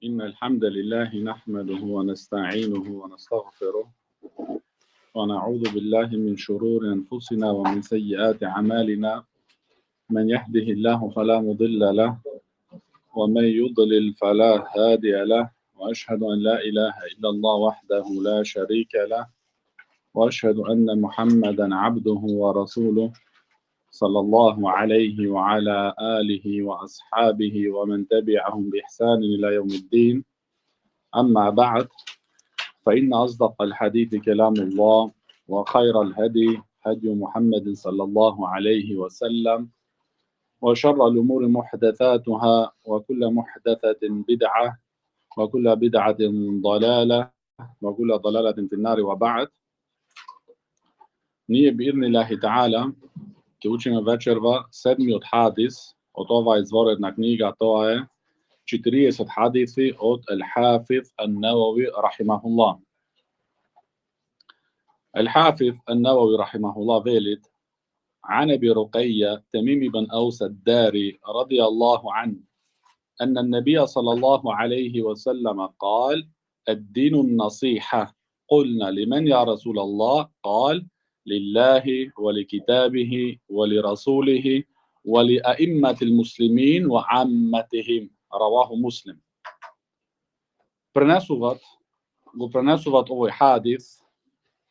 إن الحمد لله نحمده ونستعينه ونستغفره ونعوذ بالله من شرور أنفسنا ومن سيئات أعمالنا من يهده الله فلا مضل له ومن يضلل فلا هادي له وأشهد أن لا إله إلا الله وحده لا شريك له وأشهد أن محمدا عبده ورسوله صلى الله عليه وعلى آله وأصحابه ومن تبعهم بإحسان إلى يوم الدين. أما بعد، فإن أصدق الحديث كلام الله وخير الهدي هدي محمد صلى الله عليه وسلم وشر الأمور محدثاتها وكل محدثة بدعة وكل بدعة ضلالة وكل ضلالة في النار. وبعد. Nije bi idnillahi ta'ala ќе учиме вечерва седмиот хадис од оваа изворедна книга, тоа е 40 хадиси од Ал-Хафиз Ан-Навави рахимахуллах. Al-Hafiz An-Nawawi rahimahullah velit: عن أبي رقية تميم بن أوس الداري رضي الله عنه أن النبي صلى الله عليه وسلم قال: الدين النصيحة. قلنا: لمن يا رسول الله؟ قال: لله ولكتابه ولرسوله ولأئمة المسلمين وعامتهم. رواه مسلم. Prenесуват овој хадис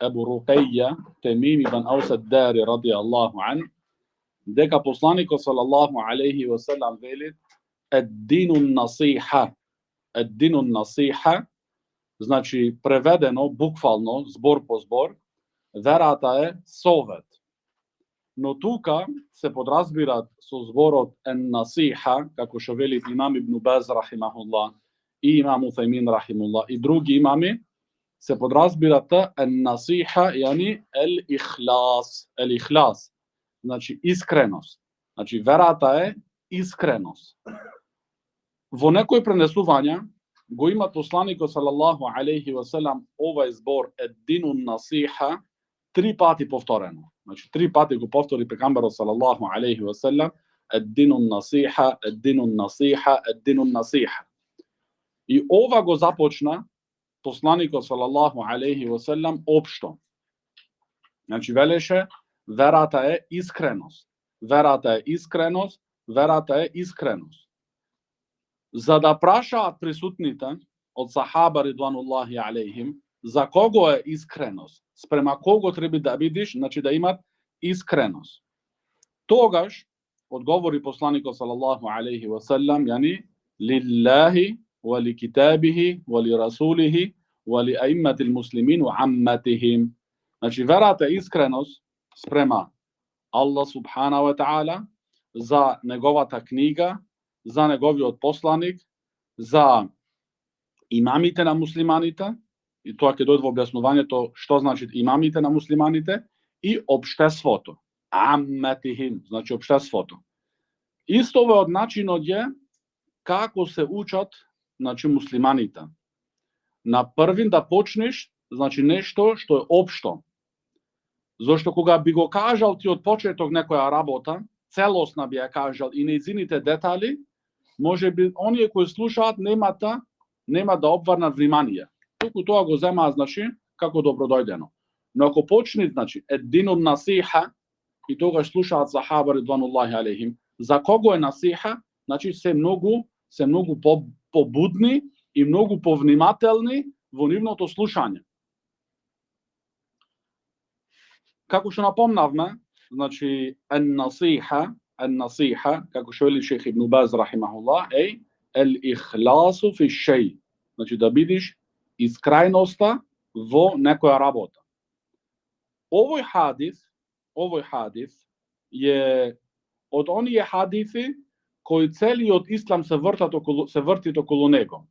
Ебу Рукеја Темим ибн Аус ад-Дари радијаллаху ан, дека посланикот салаллаху алейхи ва селам велит: ед-дину насиха. Ед-дину насиха значи преведено буквално, збор по збор, верата е совет. Но тука се подразбират со зборот ен-насиха, како што велит имам Ибн Баз рахимахуллах и имам Уthaymin рахимуллах и други имами, се подразбират ен-насиха, яни ел-ихлас. Ел-ихлас значи искреност. Значи верата е искреност. Во некои пренесувања го има посланикот салаллаху алейхи ва селам овај збор ед-дину насиха 3 пати повторено. Значи 3 пати го повтори пегамберот салаллаху алейхи ва селам ед-дину насиха, ед-дину насиха, ед-дину насиха. И ова го започна посланикот салаллаху алейхи ва селам општо. Значи велеше верата е искреност. Верата е искреност, верата е искреност. За да прашаат присутните од сахаба ридвануллахи алейхим за кого е искреност, спрема кого треба да бидиш, значи да имат искреност. Тогаш одговори посланикот салаллаху алейхи ва селам, яни лиллахи ва ли китабихи ва ли расулихи ва ли аимматил муслимин ва амматихим. Значи верата е искреност спрема Аллах субхана ва таала, за неговата книга, за неговиот посланик, за имамите на муслиманите, и тоа ќе дојде во објаснувањето што значи имамите на муслиманите, и општеството. Амматихим, значи општеството. Исто во од начинот е како се учат, значи муслиманите. На првин да почнеш, значи нешто што е општо. Зошто кога би го кажал ти од почеток некоја работа, целосна би ја кажал и нејзините детали, може би оние кои слушаат нема да обврнат внимание. Туку тоа го земаат, значи, како добродојдено. Но ако почни, значи, ед-дину насиха, и тогаш слушаат сахаба ридвануллахи алейхим, за кого е насиха, значи се многу побудни и многу повнимателни во нивното слушање. Како што напомнавме, значи, ен-насиха, како што вели шех Ибн Баз рахимахуллах, е ел-ихласу фи шеј. Значи да бидиш искрајноста во некоја работа. Овој хадис е од оние хадиси кои целиот ислам се врти околу него.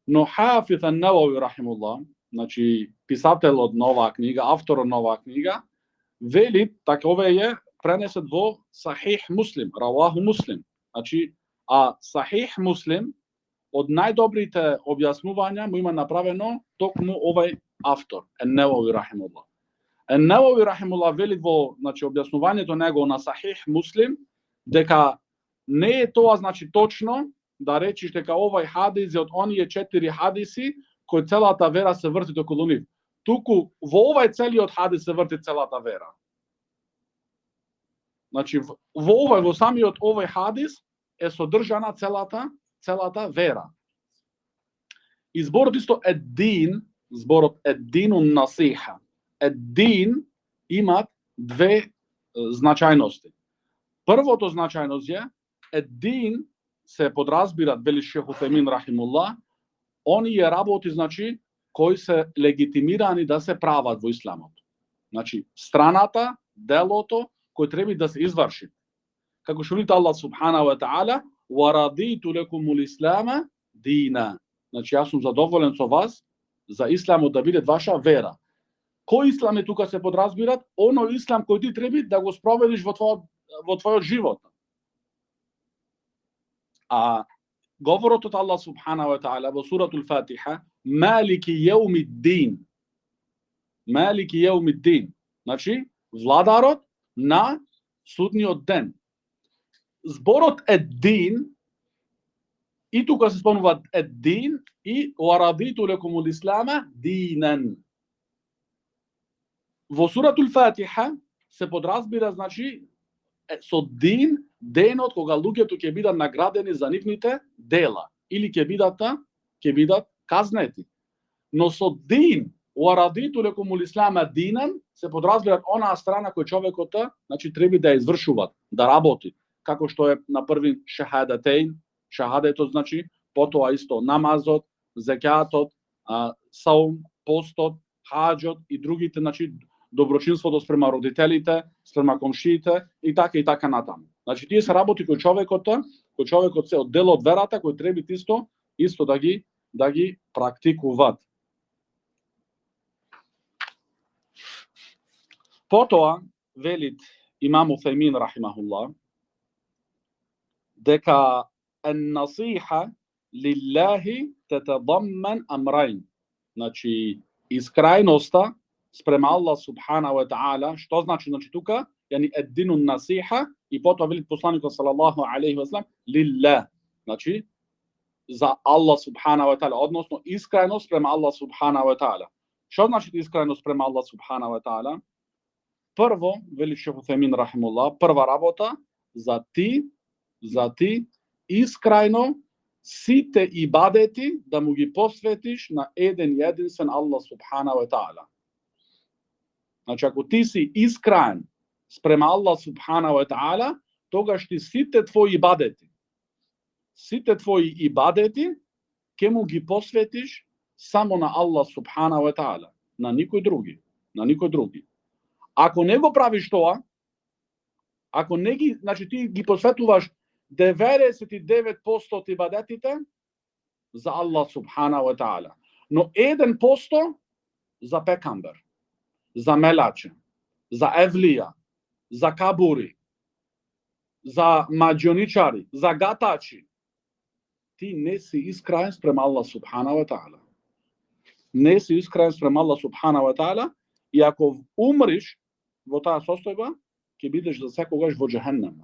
Но Хафиз Ан-Навави рахимуллах, значи писателот на оваа книга, авторот на оваа книга, вели така овие е пренесет во Сахих Муслим, Раваху Муслим. Значи, Сахих Муслим од најдобрите објаснувања му има направено токму овај автор, Ан-Навави рахимуллах. Ан-Навави рахимуллах вели во, значи, објаснувањето него на Сахих Муслим дека не е тоа, значи, точно да речиш дека овај хадис е од оние 4 хадиси кои целата вера се врти околу нив. Туку во овај целиот хадис се врти целата вера. Значи во самиот овој хадис е содржана целата вера. И зборот исто еддин, зборот еддинун насиха. Еддин имат две значајности. Првото значајност е еддин се подразбират, вели Шех Утемин рахимуллах, оние работи, значи, кои се легитимирани да се прават во исламот. Значи, страната, делото, кој треба да се изврши. Како што вели Аллах субхана ва таала, "Ва радиту лекумул ислама дина." Значи, јас сум задоволен со вас за исламот да биде ваша вера. Кој ислам е тука се подразбират? Оној ислам кој ти треба да го спроведиш во твојот живот. А говорот од Аллах субхана ва таала во суратул Фатиха, "Малики јаумиддин." Малики јаумиддин. Значи, владарот на судниот ден. Зборот еддин, и тука се спомнува еддин и "Варадиту лекумул ислама динан." Во суратул Фатиха се подразбира, значи, со дин, денот кога луѓето ќе бидат наградени за нивните дела или ќе бидат казнети. Но со дин, "Варадиту лекумул ислама динан", се подразбира онаа страна кој човекот, значи, треба да извршува, да работи, како што е на први шахадетот, значи, потоа исто намазот, зекјатот, саум, постот, хаџот и другите, значи, доброчинството спрема родителите, спрема комшиите и така натаму. Значи, тие се работи кои човекот се од дел од верата, кои треба исто да ги практикуваат. Потоа велит имам Утемин рахимахуллах дека ен-насиха лиллахи тетадамман амрајн. Значи, искрајноста спрема Аллах субхана ва таала, што значи тука? Јани еддинун насиха и потоа велит посланикот салаллаху алейхи ва салам лиллах. Значи, за Аллах субхана ва таала, односно искрајност спрема Аллах субхана ва таала. Што значи искрајност спрема Аллах субхана ва таала? Прво, вели Шех Утемин рахимуллах, прва работа за ти искрајно сите ибадети да му ги посветиш на еден единствен Аллах субхана ва таала. Значи, ако ти си искраен спрема Аллах субхана ва таала, тогаш ти сите твои ибадети ќе му ги посветиш само на Аллах субхана ва таала, на никој други. Ако не го правиш тоа, ако не ги, значи ти ги посветуваш 99% од ибадетите за Аллах субхана ва таала, но 1% за пекамбер, за мелаче, за евлија, за кабури, за маџоничари, за гатачи, ти не си искраен спрема Аллах субхана ва таала. Не си искраен спрема Аллах субхана ва таала и ако умриш во таа состојба, ќе бидеш за секогаш во џехеннем.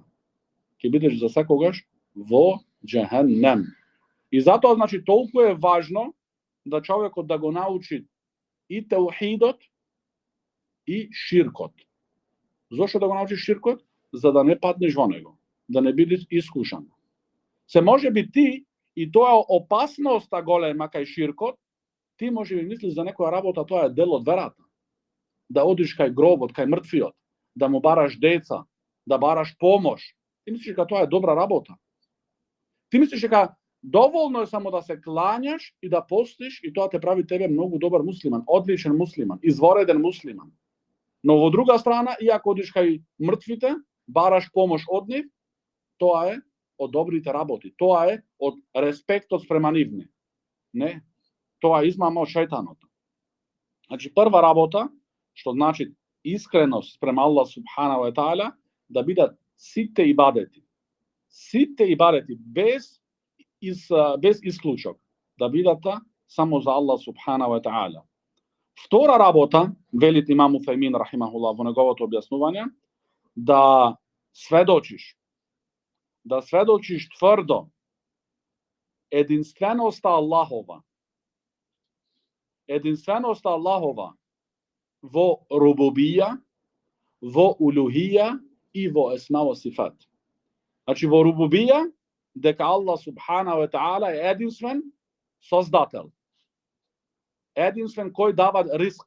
И затоа, значи, толку е важно да човекот да го научи и теухидот и ширкот. Зошто да го научиш ширкот? За да не паднеш во него, да не бидеш искушан. Се може би ти, и тоа е опасноста голема кај ширкот, ти може би мислиш за некоја работа, тоа е дел од верата. Да одиш кај гробот, кај мртвиот, да му бараш деца, да бараш помош. Ти мислиш дека тоа е добра работа. Ти мислиш дека доволно е само да се клањаш и да постиш и тоа те прави тебе многу добар муслиман, одличен муслиман, извореден муслиман. Но во друга страна, и ако одиш кај мртвите, бараш помош од нив, тоа е од добрите работи. Тоа е од респектот спрема нивни. Не, тоа е измама од шејтанот. Значи, прва работа, што значи искреност спрема Аллах субхана ва таала, да бидат сите ибадети без исклучок, да бидат само за Аллах субхана ва таала. Втора работа, велит имам Утемин рахимахуллах во неговото објаснување, да сведочиш тврдо единственоста Аллахова. Единственоста Аллахова во рубубија, во улухија и во есма во сифат. Значи во рубубија, дека Аллах субхана ва таала е единствен создател. Единствен кој дава риск.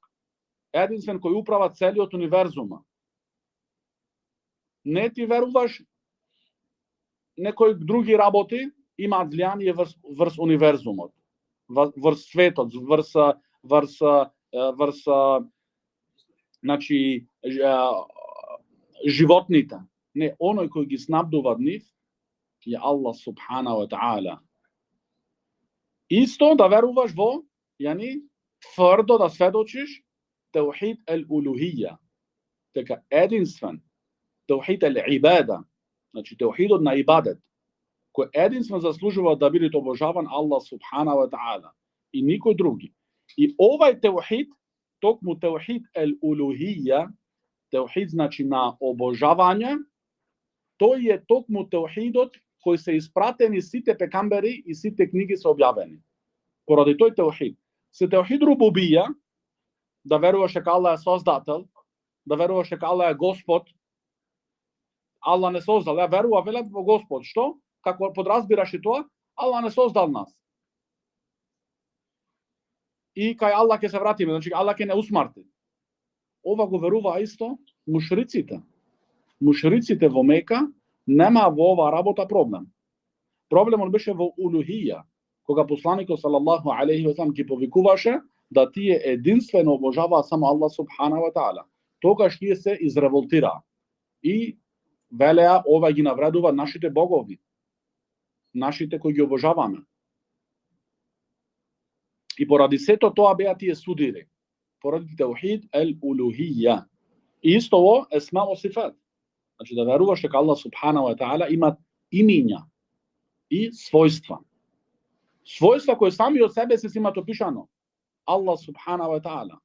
Единствен кој управа целиот универзума. Не ти веруваш некои други работи имаат влијание врз универзумот, врз светот, врз значи животните. Не, оној кој ги снабдува нив е Аллах субхана ва таала. Исто да веруваш во, тврдо да сведочиш таухид ел-улухија, дека единствен, таухид ел-ибада, значи таухидот на ибадет, кој единствен заслужува да биде обожаван Аллах субхана ва таала и никој други. И овај таухид, токму таухид ел-улухија, таухид значи на обожавање, тој е токму таухидот кој се испратени сите пекамбери и сите книги се објавени. Поради тој таухид. Се таухид рубубија, да веруваш дека Аллах е создател, да веруваш дека Аллах е Господ. Аллах не создал, ја верува велат во Господ. Што? Како подразбираш и тоа, Аллах не создал нас. И кај Аллах ќе се вратиме, значи Аллах ќе не усмрти. Ова го верува исто мушриците. Мушриците во Мека нема во ова работа проблем. Проблемот беше во улухија, кога посланикот салаллаху алейхи ва салам ги повикуваше да тие единствено обожаваат само Аллах субхана ва таала. Тогаш тие се изреволтираа и велеа ова ги навредува нашите богови, нашите кои ги обожаваме. И поради сето тоа беа тие судири, поради таухид ел-улухија. Исто во есма во сифат. Значи да веруваш дека Аллах субхана ва таала има имиња и својства. Својства кои сами од себе се имаат опишано. Аллах субхана ва таала.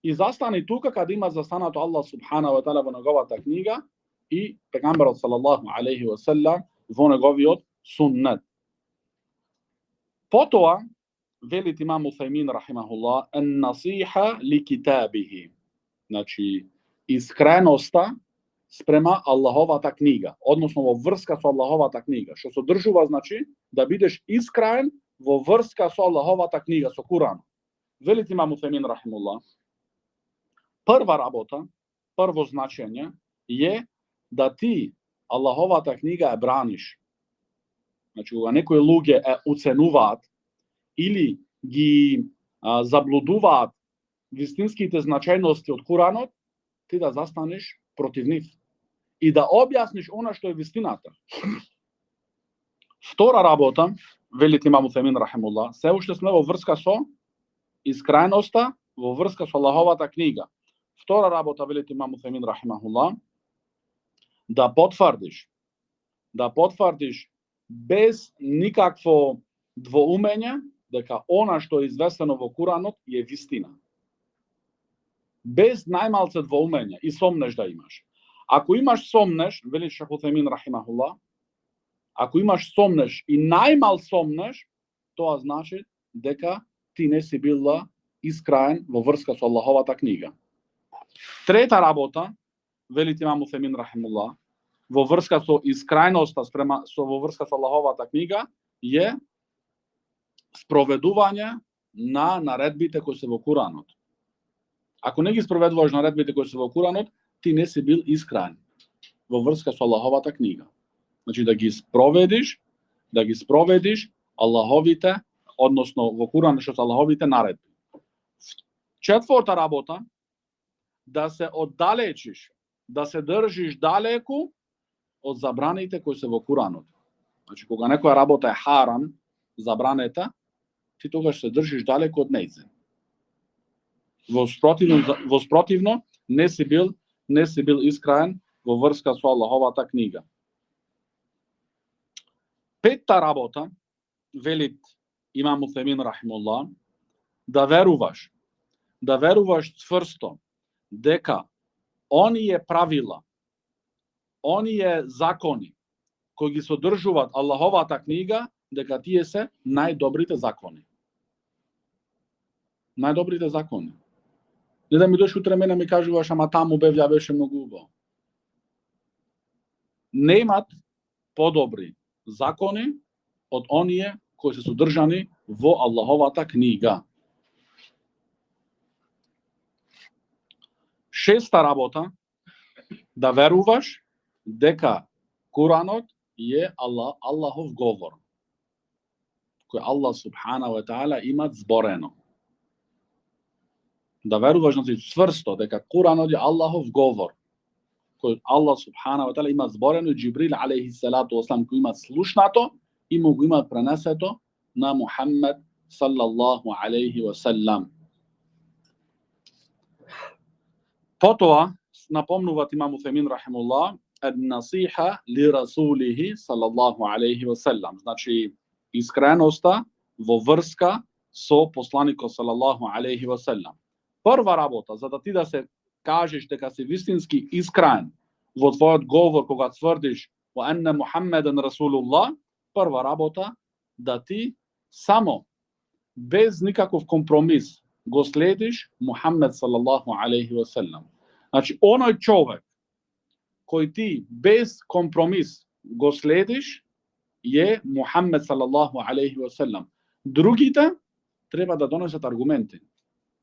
И застани тука каде има застанато Аллах субхана ва таала во неговата книга и пегамберот салаллаху алейхи ва салам во неговиот суннет. Потоа велит имам Усаймин рахимахуллах ен-насиха ли китабихи. Значи искреноста спрема Аллаховата книга, односно во врска со Аллаховата книга, што содржува значи да бидеш искрен во врска со Аллаховата книга, со Куран. Велит имам Усаймин рахимахуллах, прва работа, прво значење е да ти Аллаховата книга ја браниш. Значи кога некои луѓе ја уценуваат или ги заблудуваат вистинските значајности од Куранот, ти да застанеш против нив и да објасниш она што е вистината. Втора работа, велит имам Усаймин рахимуллах, се уште сме во врска со искреноста, во врска со Аллаховата книга. Втора работа, велит имам Усаймин рахимахуллах, да потврдиш без никакво двоумење дека она што е известено во Куранот е вистина. Без најмалце двоумење и сомнеш да имаш. Ако имаш сомнеш, вели Шейх Усаймин рахимахуллах, ако имаш сомнеш и најмал сомнеш, тоа значи дека ти не си била искрен во врска со Аллаховата книга. Трета работа, вели имам Усаймин рахимахуллах, во врска со искреноста во врска со Аллаховата книга е спроведување на наредбите кои се во Куранот. Ако не ги спроведуваш наредбите кои се во Куранот, ти не си бил искрен во врска со Аллаховата книга. Значи да ги спроведиш Аллаховите, односно во Куранот што се Аллаховите наредби. Четврта работа, да се оддалечиш, да се држиш далеку од забраните кои се во Куранот. Значи кога некоја работа е харам, забранета, ти тогаш се држиш далеку од нејзе. Во спротивно не си бил искрен во врска со Аллаховата книга. Петта работа, велит имам Усаймин рахимуллах, да веруваш цврсто дека оние правила, оние закони кои ги содржуваат Аллаховата книга дека тие се најдобрите закони. Најдобрите закони. Не да ми дојш утре мене ми кажуваш, ама таму бев, беше многу убаво. Немат подобри закони од оние кои се содржани во Аллаховата книга. Шеста работа, да веруваш дека Куранот е Аллахов говор, кој Аллах субхана ва таала има зборено. Да веруваш цврсто дека Куранот е Аллахов говор, кој Аллах субхана ва таала има зборено, и Џибрил алейхи салату васелам кој има слушнато и му го има пренесето на Мухаммед саллаллаху алейхи васелам. Потоа напомнуваат имам Уфемин рахимуллах ед-насиха ли расулихи саллаллаху алейхи васелам. Значи искреноста во врска со посланикот саллаллаху алейхи васелам. Прва работа за да ти да се кажеш дека си вистински искрен во твојот говор кога тврдиш во енне Мухаммеден расулуллах, прва работа да ти само без никаков компромис го следиш Мухаммед саллаллаху алейхи васелам. Значи оној човек кој ти без компромис го следиш е Мухаммед саллаллаху алейхи васелам. Другите треба да донесат аргументи.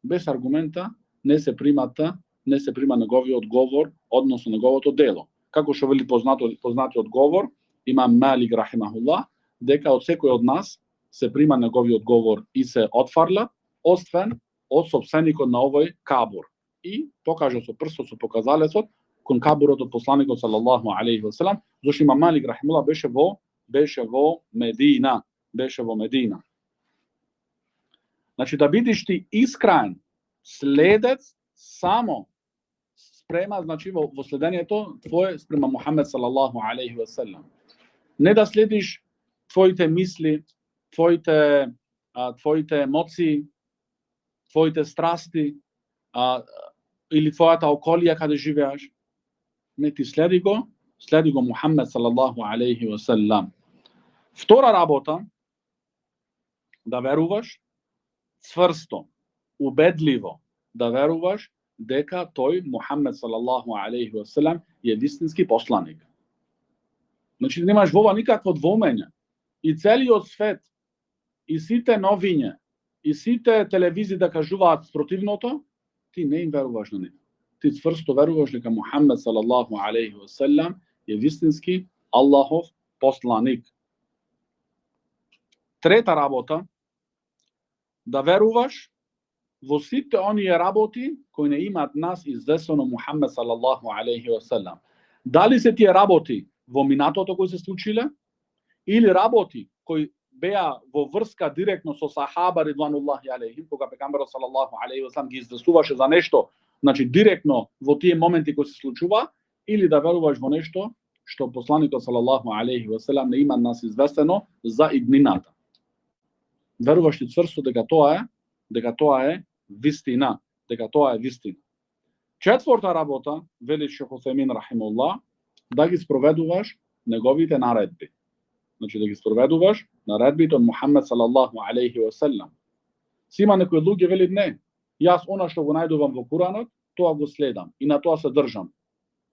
Без аргумента не се прима неговиот говор, односно неговото дело. Како што вели познатиот говор, имам Малик рахимахуллах, дека од секој од нас се прима неговиот говор и се отфарла, освен од сопственикот на овој кабур. И покажа со прстот, со показалецот кон кабурот од посланикот саллаллаху алейхи васелам, зашто имам Малик рахимахуллах беше во Медина. Значи да бидеш ти искрен следец само спрема, значи во следењето твое спрема Мухаммед саллаллаху алейхи васелам. Не да следиш твоите мисли, твоите емоции, твоите страсти, или твојата околија каде живееш. Не, ти следи го Мухаммед саллаллаху алейхи васелам. Втора работа, да веруваш цврсто, убедливо, да веруваш дека тој Мухаммед саллаллаху алейхи васелам е вистински посланик. Значи немаш во ова никакво двомење. И целиот свет, и сите новиња, и сите телевизии да кажуваат спротивното, ти не им веруваш на нив. Ти цврсто веруваш дека Мухаммед саллаллаху алейхи васелам е вистински Аллахов посланик. Трета работа, да веруваш во сите оние работи кои не имаат нас известено Мухаммед саллаллаху алейхи васелам. Дали се тие работи во минатото кои се случиле, или работи кои беа во врска директно со сахаба ридвануллахи алейхим, кога пегамберот саллаллаху алейхи васелам ги известуваше за нешто, значи директно во тие моменти кои се случува, или да веруваш во нешто што посланикот саллаллаху алейхи васелам не има нас известено за иднината. Веруваш ти цврсто дека тоа е вистина, дека тоа е вистина. Четврта работа, вели Шейх Уфемин рахимуллах, да ги спроведуваш неговите наредби. Значи да ги спроведуваш наредбите од Мухаммед саллаллаху алейхи васелам. Сима некои луѓе велат не, јас она што го најдувам во Куранот, тоа го следам и на тоа се држам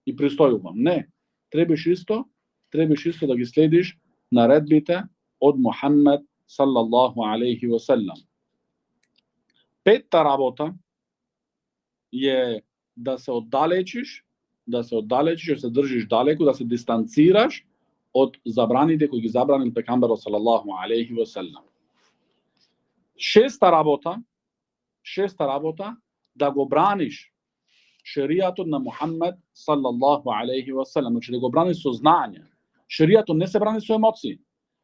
и пристојувам. Не, требаш исто да ги следиш наредбите од Мухаммед саллаллаху алейхи васелам. Петта работа е да се оддалечиш, да се држиш далеку, да се дистанцираш од забраните кои ги забранил пегамберот саллаллаху алейхи васелам. Шеста работа да го браниш шеријатот на Мухаммед саллаллаху алейхи васелам, значи да го браниш со знање. Шеријатот не се брани со емоции.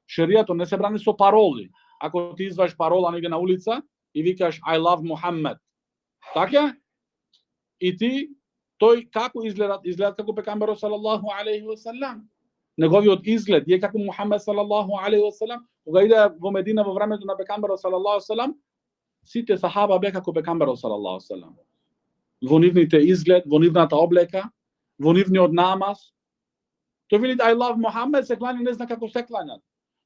Шеријатот не се брани со пароли. Ако ти извадиш парола неге на улица и викаш I love Muhammad, така? И ти, тој како изгледа како пегамберот саллаллаху алейхи васелам. Неговиот изглед е како Мухаммед саллаллаху алейхи васелам. Кога иде во Медина во времето на пегамберот саллаллаху алейхи васелам, сите сахаба беа како пегамберот саллаллаху алейхи васелам. Во нивните изглед, во нивната облека, во нивниот намаз. Тој вели I love Muhammad, се кланя не зна како се клањат.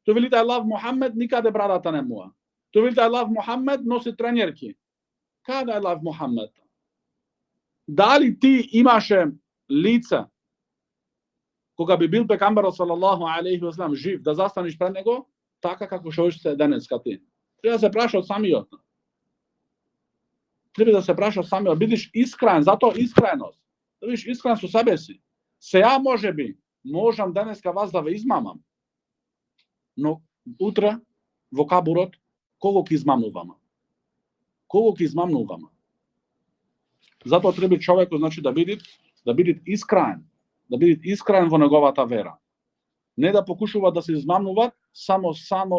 Тој велите I love Muhammed, никаде брадата не муа. Тој велите I love Muhammed, носи тренерки. Каде I love Muhammed? Дали ти имаше лице кога би бил пекамберот салаллаху алейхи ва салам жив, да застанеш пред него, така како што се денеска ти? Треба да се праша од самиот. Треба да се праша од самиот, бидеш искрен, затоа искреност. Да бидеш искрен со себе си. Сеја можеби, можам денеска вас да ве измамам, но утре во кабурот кого ќе измамнувам? Кого ќе измамнувам? Затоа треба човекот значи да биде искрен, да биде искрен во неговата вера. Не да покушува да се измамнува само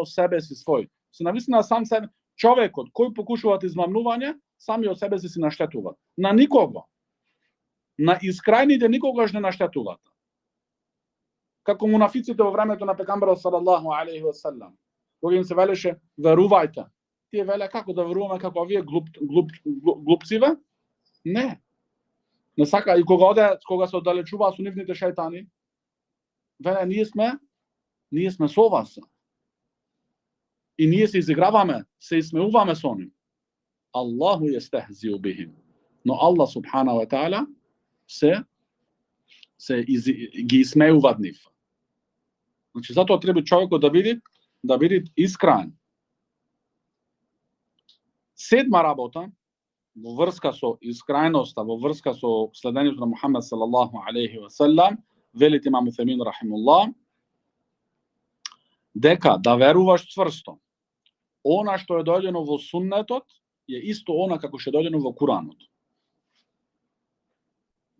себе си свој. Се навистина сам себе човекот кој покушува измамнување, сами од себе си наштетува. На никого. На искрајните никогаш не наштетуваат. Како мунафиците во времето на пекамберот салаллаху алейхи ва салам. Кога им се велеше верувајте. Тие веле како да веруваме како овие глупциве? Не. Не сака и кога се оддалечуваа со нивните шејтани, веле ние сме со вас. И ние се изиграваме, се исмеуваме со нив. Аллаху јестехзиу бихим. Но Аллах субхана ва таала ги исмеува нив. Значи затоа треба човекот да биде искрен. Седма работа во врска со искреноста, во врска со следењето на Мухамед салаллаху алейхи ва салам, велите имам Уфемин рахимуллах, дека да веруваш цврсто. Она што е дојдено во суннетот е исто она како што е дојдено во Куранот.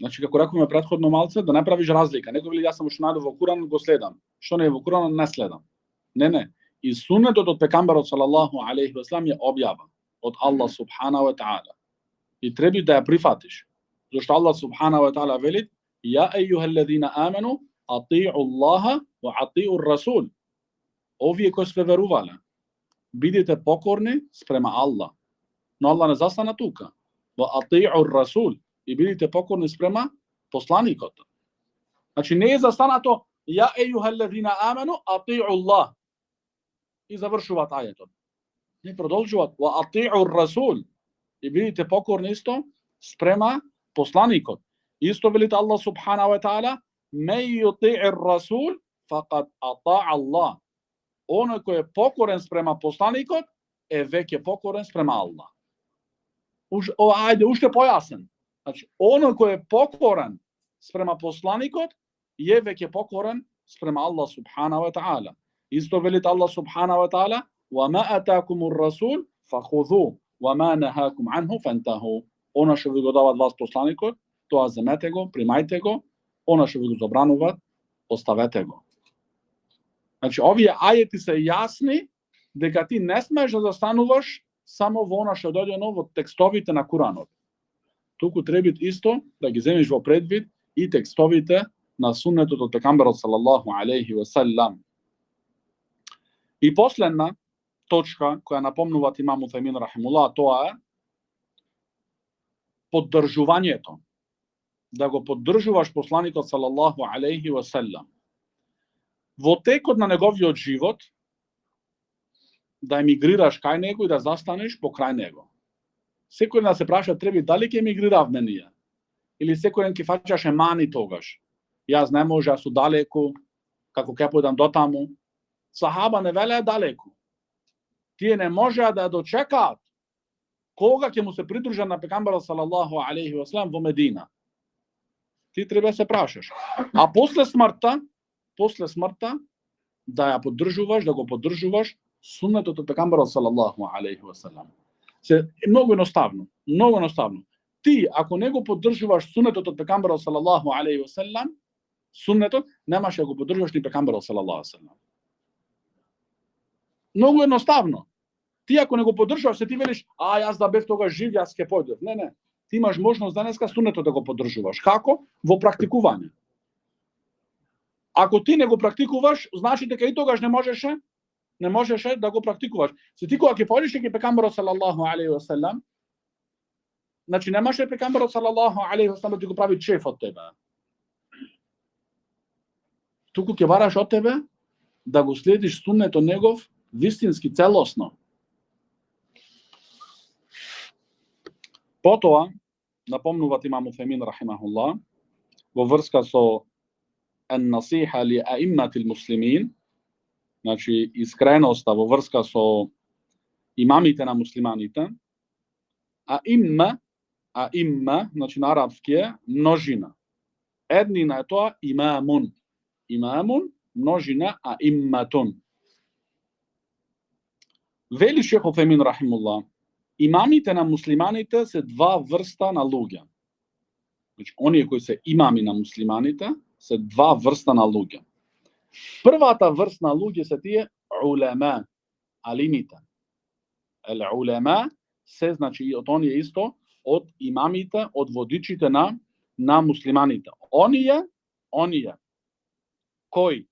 Значи како рековме претходно малце, да не правиш разлика. Некој вели јас само што најдов во Куранот го следам. Што не е во Куранот не следам. Не. И суннетот од пекамберот салаллаху алейхи ва салам е објава од Аллах субхана ва таала. И треба да ја прифатиш. Зашто Аллах субхана ва таала вели: "Ја ејюхеллезина амену, ати'у Аллаха ва ати'у расул." Овие кои све верувале, бидете покорни спрема Аллах. Но Аллах не застана тука. Ва ати'у расул. И бидете покорни спрема посланикот. Значи не е застанато "Ја ејюхеллезина амену, ати'у Аллах." И завршуваат ајетот. Не продолжуваат "Ва ати'у расул." И бидете покорни исто спрема посланикот. Исто велите Аллах субхана ва таала: "Мен јути'ир расул фақад ата'a Аллах." Оној кој е покорен спрема посланикот е веќе покорен спрема Аллах. Ајде, уште појасен. Значи, оној кој е покорен спрема посланикот е веќе покорен спрема Аллах субхана ва таала. Исто велите Аллах субхана ва таала: "Ва ма атакумур расул фахузу, ва ма нахакум анху фантаху." Она што ви го дават вас посланикот, тоа земете го, примајте го. Она што ви го забрануваат, оставете го. Значи, овие ајети се јасни дека ти не смееш да застануваш само во она што дојдено во текстовите на Куранот. Туку треба исто да ги земеш во предвид и текстовите на суннетот од пекамберот салаллаху алейхи ва салам. И последна точка која напомнуваат имам Уфемин рахимуллах, тоа е поддржувањето. Да го поддржуваш посланикот салаллаху алейхи ва салам. Во текот на неговиот живот, да емигрираш кај него и да застанеш покрај него. Секој да се праша треба дали ќе емигриравме ние. Или секој ќе фаќаше мани тогаш. Јас не може, јас су далеку, како ќе појдам до таму. Сахаба не велеа далеку. Тие не можеа да дочекаат кога ќе му се придружат на пекамберот салаллаху алейхи ва салам во Медина. Ти треба се прашаш. А после смртта да ја поддржуваш, да го поддржуваш суннетот од пекамберот салаллаху алейхи ва салам. Се многу едноставно. Ти ако не го поддржуваш суннетот од пекамберот салаллаху алейхи ва салам, суннетот немаше да го поддржуваш ни пекамберот салаллаху алейхи ва салам. Многу едноставно. Ти ако не го поддржуваш, се ти велиш: јас да бев тогаш жив, јас ќе појдев. Не. Ти имаш можност денеска суннетот да го поддржуваш. Како? Во практикување. Ако ти не го практикуваш, значи дека и тогаш не можеше да го практикуваш. Се ти кога ќе појдеш ќе пекамберот салаллаху алейхи ва салам, значи немаше пекамберот салаллаху алейхи ва салам да ти го прави чеф од тебе. Туку ќе бараш од тебе да го следиш суннетот негов вистински целосно. Потоа, напомнуват имам Уфемин рахимахуллах, во врска со ен-насиха ли аимматил муслимин, значи искреноста во врска со имамите на муслиманите, аимма, значи на арапски е множина. Еднина е тоа имамун. Имамун, множина, аимматун. Вели шех Уфемин рахимуллах, имамите на муслиманите се два врста на луѓе. Значи, оние кои се имами на муслиманите се два врста на луѓе. Првата врста на луѓе се тие улема, алимите. Улема се, значи, од оние исто, од имамите, од водичите на муслиманите. Оние кои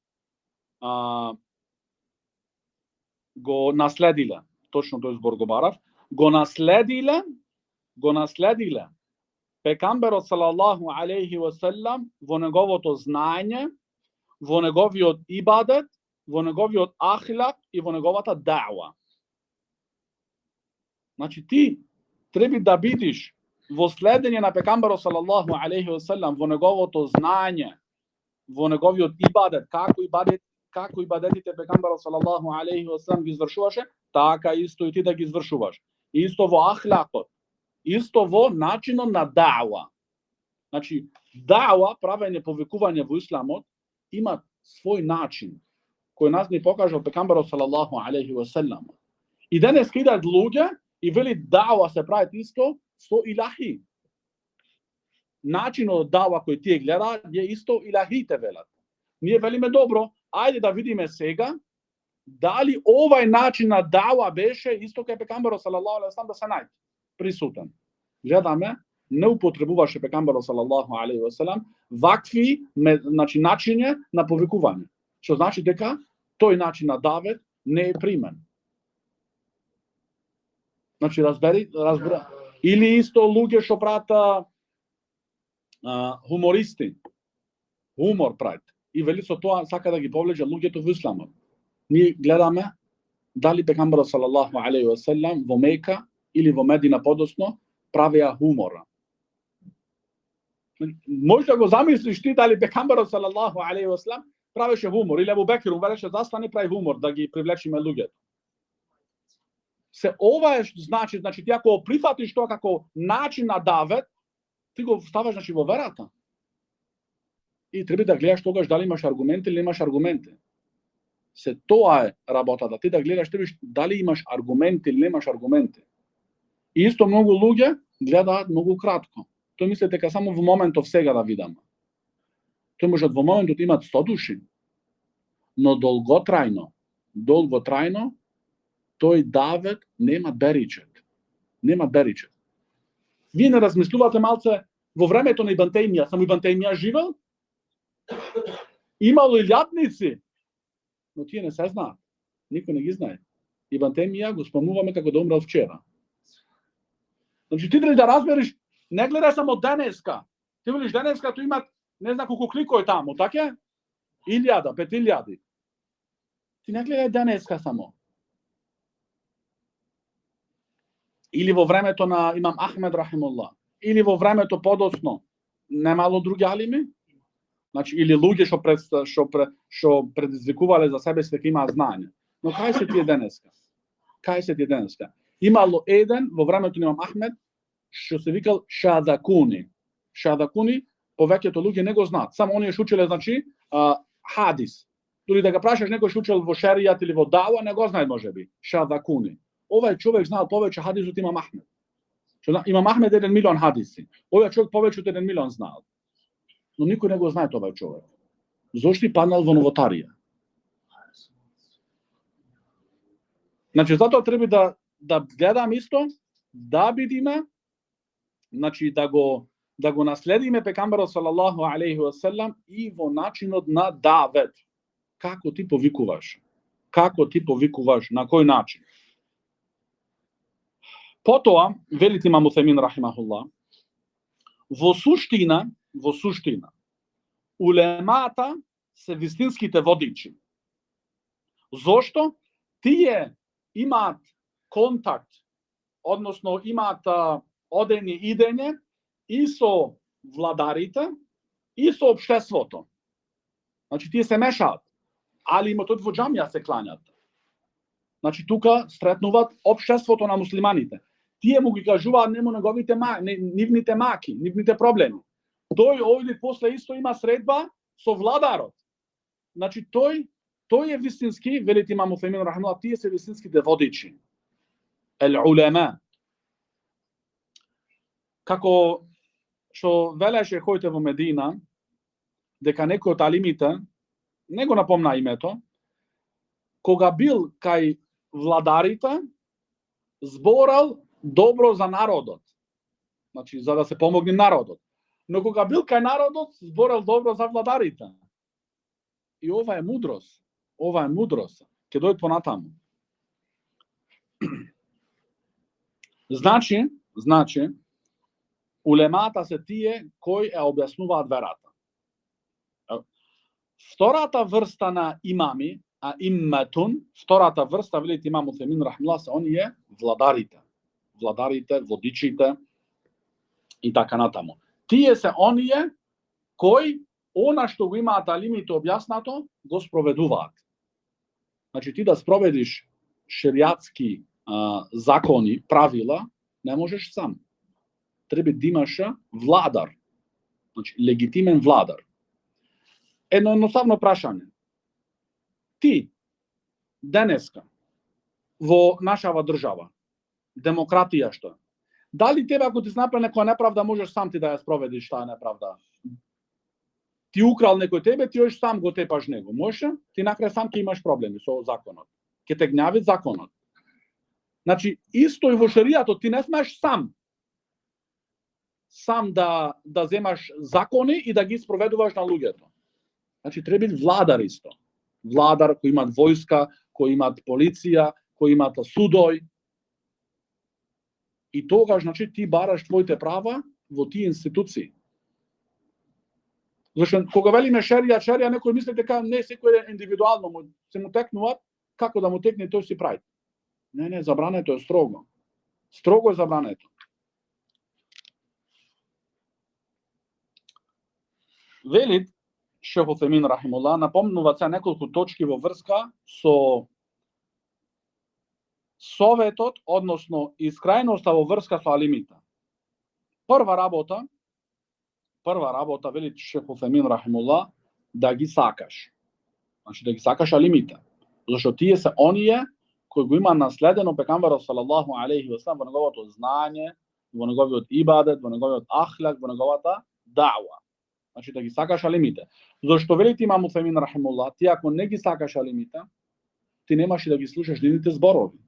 го наследиле, точно тој збор го барав, го наследиле пекамберот салаллаху алейхи ва селам во неговото знаење, во неговиот ибадет, во неговиот ахлак и во неговата даъва. Значи ти треба да бидиш во следење на пекамберот салаллаху алейхи ва селам во неговото знаење, во неговиот ибадет, како ибадетите пекамберот салаллаху алейхи ва селам ги извршуваше, така исто и ти да ги извршуваш. Исто во ахлакот, исто во начинот на даъва. Значи, даъва, правење повикување во исламот, има свој начин, кој нас ни покажал пекамберот салаллаху алейхи ва селам. И денес идат луѓе и вели даъва се прави исто со илахи. Начинот даъва кој тие гледаат е исто илахите велат. Ние велиме добро, ајде да видиме сега дали овај начин на даъва беше исто кај пекамберот салаллаху алейхи ва селам да се најде присутен. Гледаме, не употребуваше пекамберот салаллаху алейхи ва селам вакви, значи, начиња на повикување. Што значи дека тој начин на давет не е примен. Значи, разбира. Или исто луѓе што прата хумористи, хумор прават. И вели со тоа сака да ги повлече луѓето во исламот. Ние гледаме дали пекамберот салаллаху алейхи ва селам во Мека или во Медина подоцно правеа хумора. Може да го замислиш ти дали пекамберот салаллаху алейхи ва селам правеше хумор, или Абу Бекир велеше застани прави хумор да ги привлечиме луѓето. Се ова е значи ти ако прифатиш тоа како начин на давет, ти го ставаш, значи, во верата. И треба да гледаш тогаш дали имаш аргументи или немаш аргументи. Се тоа е работата, ти да гледаш дали имаш аргументи или немаш аргументи. И исто многу луѓе гледаат многу кратко. Тој мислите дека само во моментов сега да видам. Тој можат во моментот имат 100 души, но долготрајно тој давет нема беричет. Нема беричет. Вие не размислувате малце во времето на Ибн Тајмија, само Ибн Тајмија живел? Имало илјадници, но тие не се знаат. Никој не ги знае. Ибн Тајмија го спомнуваме како да умрел вчера. Значи ти треба да разбереш, не гледај само денеска. Ти велиш денеска тој имат не знам колку кликој таму, така? 1000, 5000. Ти не гледај денеска само. Или во времето на имам Ахмед рахимуллах, или во времето подоцно, немало други алими? Значи, или луѓе што предизвикувале за себе дека имаат знаење. Но кај се тие денеска? Имало еден во времето на имам Ахмед што се викал Шадакуни. Шадакуни повеќето луѓе не го знаат. Само оние што учеле, значи, хадис. Дури да го прашаш некој што учел во шеријат или во дава, не го знае можеби. Шадакуни. Овај човек знаел повеќе хадис од имам Ахмед. Имам Ахмед 1 милион хадиси. Овај човек повеќе од 1 милион знаел. Но никој не го знае овај човек. Зошто паднал во новотарија? Значи, затоа треба да гледам исто, да бидиме, значи да го наследиме пекамберот салаллаху алейхи ва селам и во начинот на давет. Како ти повикуваш? На кој начин? Потоа, велите имам Уфемин рахимахуллах, во суштина, улемата се вистинските водичи. Зошто? Тие имаат контакт, односно имаат одење идење и со владарите и со општеството. Значи тие се мешаат, али имат од во џамија се клањат. Значи тука сретнуваат општеството на муслиманите. Тие му ги кажуваат нивните маки, нивните проблеми. Тој овде после исто има средба со владарот. Значи тој е вистински, велит имам Утхаймин рахимахуллах, тие се вистинските водичи. Ел-улема. Како што велеше хојте во Медина, дека некој од алимите, не го напомна името, кога бил кај владарите, зборал добро за народот. Значи, за да се помогне народот. Но кога бил кај народот, зборал добро за владарите. И ова е мудрост. Ова е мудрост. Ке дојде понатаму. Значи, улемата се тие кои ја објаснуваат верата. Втората врста на имами, а имметун, втората врста, велит имам Утхаймин рахимахуллах, се оние владарите. Владарите, водичите и така натаму. Тие се оние кои она што го имаат алимите објаснато, го спроведуваат. Значи ти да спроведиш шеријатски закони, правила, не можеш сам. Треба да имаш владар. Значи легитимен владар. Едноставно прашање. Ти денеска во нашава држава, демократија што е, дали тебе ако ти се направи некоја неправда можеш сам ти да ја спроведиш таа неправда? Ти украл некој тебе, ти ош сам го тепаш него. Може? Ти накрај сам ќе имаш проблеми со законот. Ќе те гњави законот. Значи, исто и во шеријатот, ти не смееш сам да земаш закони и да ги спроведуваш на луѓето. Значи, треба владар исто. Владар кој имат војска, кој имат полиција, кој имат судој. И тогаш, значи, ти бараш твоите права во тие институции. Зашто кога велиме шерија, некој мисли дека не секој е индивидуално, се му текнуваат, како да му текне тој си прави. Не, забрането е строго. Строго е забрането. Велит Шейх Утхаймин рахимахуллах напомнува се неколку точки во врска со советот, односно искрајноста во врска со алимите. Прва работа, велит Шейх Утхаймин рахимахуллах, да ги сакаш. Значи да ги сакаш алимите. Зашто тие се оние кои го има наследено пекамбарот салаллаху алейхи ва салам во неговото знање, во неговиот ибадет, во неговиот ахлак, во неговата даъва. Значи да ги сакаш алимите. Зашто велит имам Утхаймин рахимахуллах, ти ако не ги сакаш алимите, ти немаш и да ги слушаш нивните зборови.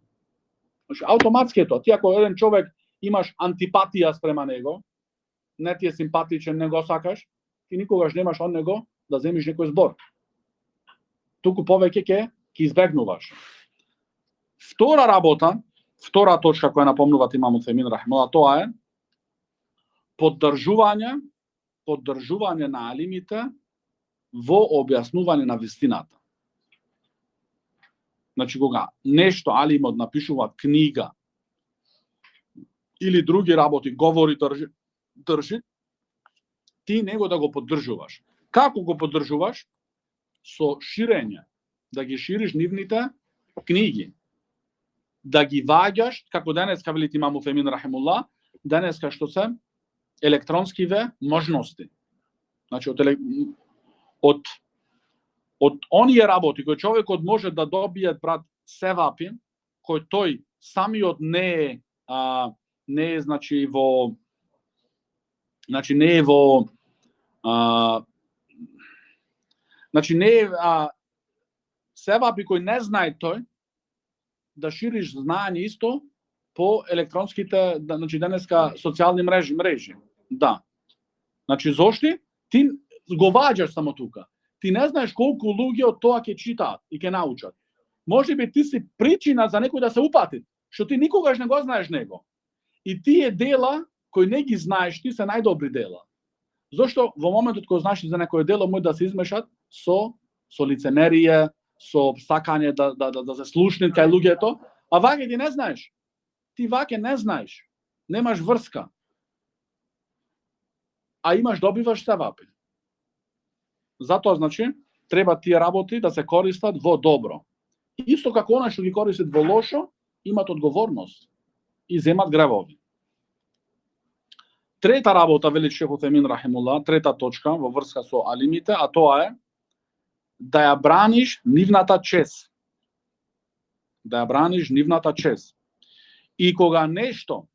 Значи автоматски е тоа. Ти ако еден човек имаш антипатија спрема него, не ти е симпатичен, не го сакаш, ти никогаш немаш од него да земиш некој збор. Туку повеќе ќе избегнуваш. Втора работа, втора точка која напомнуваат имам Утхаймин рахимахуллах, тоа е поддржување на алимите во објаснување на вистината. Значи кога нешто алимот напишуваат книга или други работи, говори, држи, ти него да го поддржуваш. Како го поддржуваш? Со ширење, да ги шириш нивните книги, да ги ваѓаш, како денеска велит имам Утхаймин рахимахуллах, денеска што се електронскиве можности. Значи од оние работи кои човекот може да добие брат севапи, кој тој самиот не е значи во значи не е севапи кој не знае тој да шириш знаење исто по електронските, значи денеска социјални мрежи. Да. Значи зошто ти го ваѓаш само тука. Ти не знаеш колку луѓе од тоа ќе читаат и ќе научат. Можеби ти си причина за некој да се упати, што ти никогаш не го знаеш него. И тие дела кои не ги знаеш, ти се најдобри дела. Зошто во моментот кога знаеш за некој дело може да се измешат со лицемерие, со сакање да се слушни кај луѓето, а ваќе ти не знаеш. Ти ваќе не знаеш. Немаш врска. А имаш добиваш севапи. Затоа, значи, треба тие работи да се користат во добро. Исто како она што ги користат во лошо, имат одговорност и земат гревови. Трета работа, вели Шейх Утемин рахимуллах, трета точка во врска со алимите, а тоа е да ја браниш нивната чест. Да ја браниш нивната чест. И кога нешто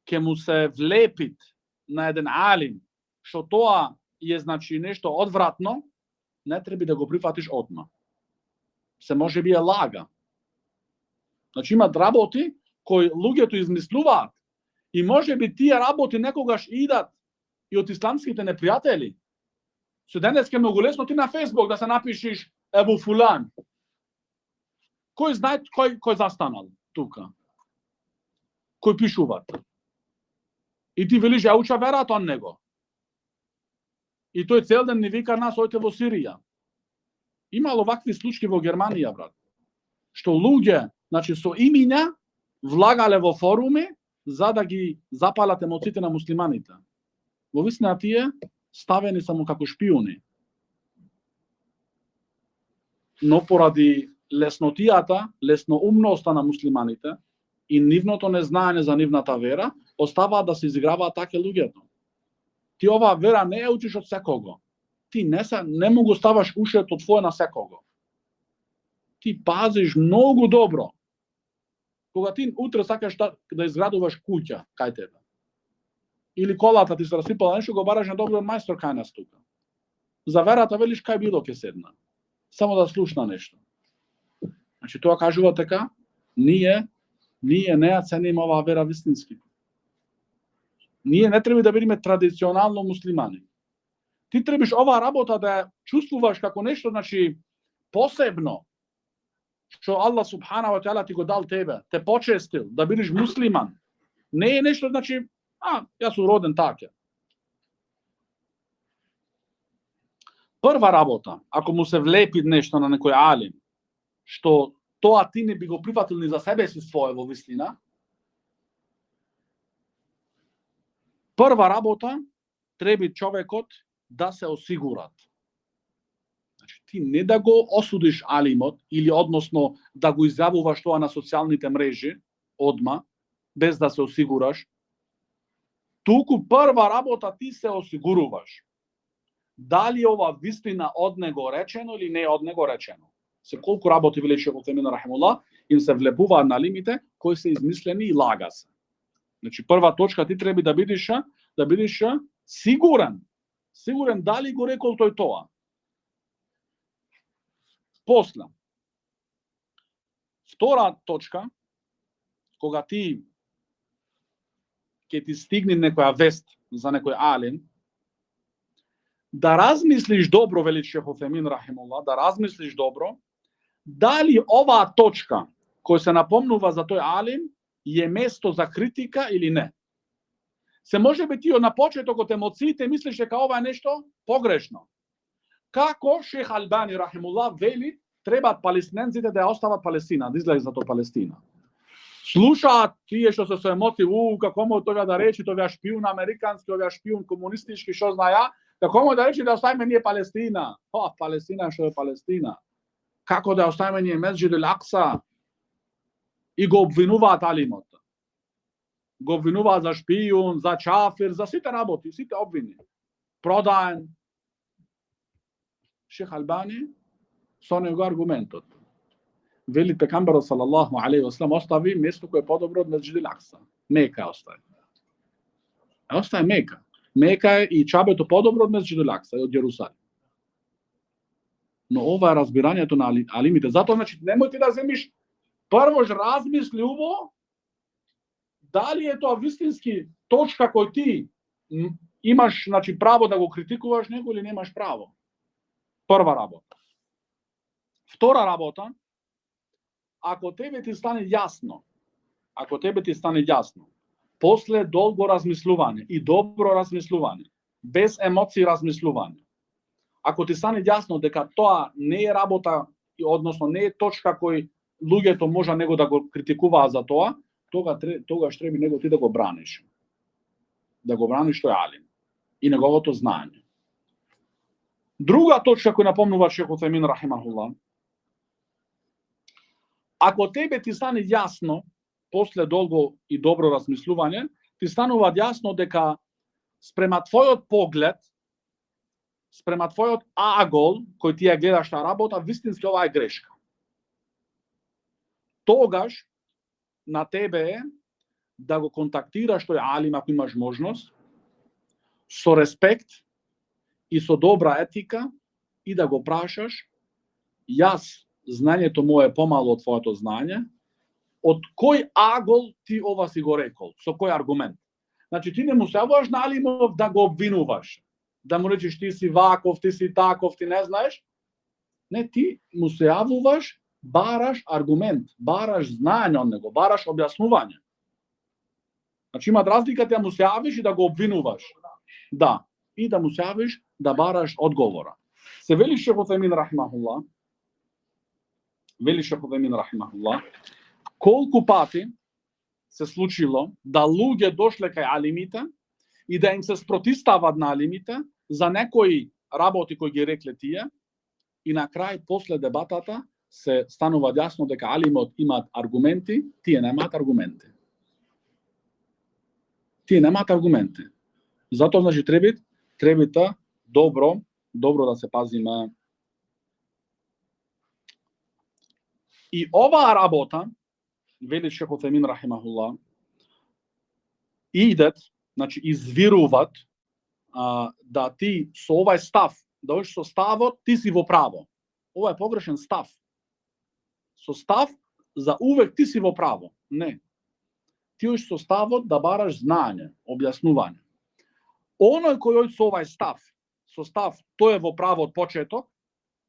ќе му се влепит на еден алим, што тоа е значи нешто одвратно, не треба да го прифатиш одма. Се може би е лага. Значи имат работи кои луѓето измислуваат и може би тие работи некогаш идат и од исламските непријатели. Со денеска е многу лесно ти на Фейсбук да се напишиш Ебу Фулан. Кој знае кој застанал тука? Кој пишуваат? И ти велиш ја уча верата од него. И тој цел ден ни вика нас ојте во Сирија. Имало вакви случаи во Германија, брат. Што луѓе, значи со имиња влагале во форуми за да ги запалат емоциите на муслиманите. Во вистина тие ставени само како шпиони. Но поради леснотијата, лесноумноста на муслиманите и нивното незнаење за нивната вера, оставаат да се изиграваат таке луѓето. Ти оваа вера не ја учиш од секого. Ти не му го ставаш ушето твое на секого. Ти пазиш многу добро. Кога ти утре сакаш да изградуваш куќа кај тебе, или колата ти се расипала нешто, го бараш на добар мајстор кај нас тука. За верата велиш кај било ќе седна. Само да слушна нешто. Значи тоа кажува така, ние не ја цениме оваа вера вистински. Ние не треба да бидеме традиционално муслимани. Ти требаш оваа работа да ја чувствуваш како нешто, значи, посебно, што Аллах субхана ва таала ти го дал тебе, те почестил да бидеш муслиман. Не е нешто, значи, јас сум роден така. Прва работа, ако му се влепи нешто на некој алим, што тоа ти не би го прифатил ни за себе си свое во вистина, прва работа треба човекот да се осигурат. Значи, ти не да го осудиш алимот или односно да го изјавуваш тоа на социјалните мрежи одма, без да се осигураш, туку прва работа ти се осигуруваш. Дали ова вистина од него речено или не од него речено. Се колку работи вели Шейх Утемин рахимуллах им се влепуваат на алимите кои се измислени и лага се. Значи прва точка ти треба да бидеш сигурен дали го рекол тој тоа. После, втора точка, кога ти ќе ти стигне некоја вест за некој алим, да размислиш добро, вели Шейх Утемин рахимуллах, да размислиш добро, дали оваа точка која се напомнува за тој алим е место за критика или не. Се може би ти на почеток од емоциите мислиш дека ова е нешто погрешно. Како Шейх Албани рахимуллах вели, требаат палестинците да ја остават Палестина, да излезат од Палестина. Слушаат тие што се со емоции, како му тоа да речи, тоа шпион американски, тоа шпион комунистички, што знаја, како му да речи да оставиме ние Палестина. Палестина што е Палестина. Како да оставиме ние Месџид ел-Акса? И го обвинуваат алимот. Го обвинуваат за шпион, за чафир, за сите работи, сите обвини. Продаен. Шейх Албани со него аргументот. Вели пекамберот салаллаху алейхи ва салам остави место кое е подобро од Месџид ел-Акса. Мека остави. Остави Мека. Мека и Чабето подобро од Месџид ел-Акса и од Јерусалим. Но ова е разбирањето на алимите. Затоа, значи, немој ти да земиш прво размисли уво дали е тоа вистински точка кој ти имаш, значи, право да го критикуваш него или немаш право. Прва работа. Втора работа, ако тебе ти стане јасно, после долго размислување и добро размислување, без емоции размислување, ако ти стане јасно дека тоа не е работа, односно не е точка кој луѓето може него да го критикуваат за тоа, тогаш треба него ти да го браниш. Да го браниш тој алим и неговото знаење. Друга точка која напомнува Шейх Утајмин рахимахуллах, ако тебе ти стане јасно после долго и добро размислување, ти станува јасно дека спрема твојот поглед, спрема твојот агол кој ти ја гледаш таа работа, вистински ова е грешка. Тогаш на тебе е да го контактираш тој алим ако имаш можност, со респект и со добра етика и да го прашаш, јас знањето мое е помало од твоето знање, од кој агол ти ова си го рекол, со кој аргумент. Значи ти не му се јавуваш на алимов да го обвинуваш, да му речеш ти си ваков, ти си таков, ти не знаеш. Не, ти му се јавуваш, бараш аргумент, бараш знаење од него, бараш објаснување. Значи има разлика ти да му се јавиш и да го обвинуваш. Да, и да му се јавиш да бараш одговора. Се вели Шейх Утајмин рахимахуллах, колку пати се случило да луѓе дошле кај алимите и да им се спротистават на алимите за некои работи кои ги рекле тие и на крај после дебатата се станува јасно дека алимот имаат аргументи, тие немаат аргументи. Затоа значи требите добро да се пазиме. И оваа работа, вели Шейх Утајмин рахимахуллах, идет, значи извируваат да ти со овај став, да одиш со ставот, ти си во право. Ова е погрешен став. Со став за увек ти си во право. Не. Ти одиш со ставот да бараш знаење, објаснување. Оној кој оди со овај став, тој е во право од почеток,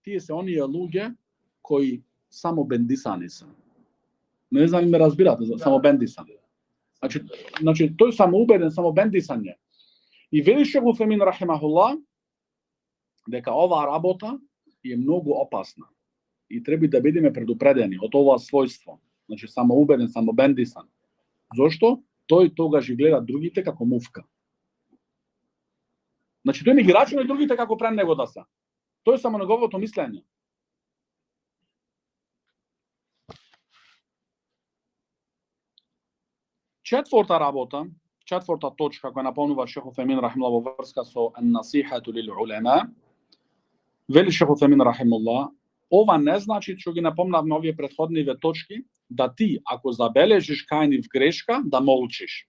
тие се оние луѓе кои само бендисани се. Не знам ме разбирате за само бендисани. Значи тој самоубеден, само бендисање. И вели Шейх Утајмин рахимахуллах дека оваа работа е многу опасна и треба да бидеме предупредени од ова својство. Значи самоубеден, само бендисан. Зошто? Тој тогаш ги гледа другите како муфка. Значи тој не ги рачуна и другите како пред него да се. Тој само неговото мислење. Четврта точка која напомнува Шейх Утајмин рахимахуллах во врска со ан-насихату лил улема, вели Шейх Утајмин рахимахуллах, ова не значи, што ги напомнавме овие претходниве точки, да ти, ако забележиш кај нив грешка, да молчиш.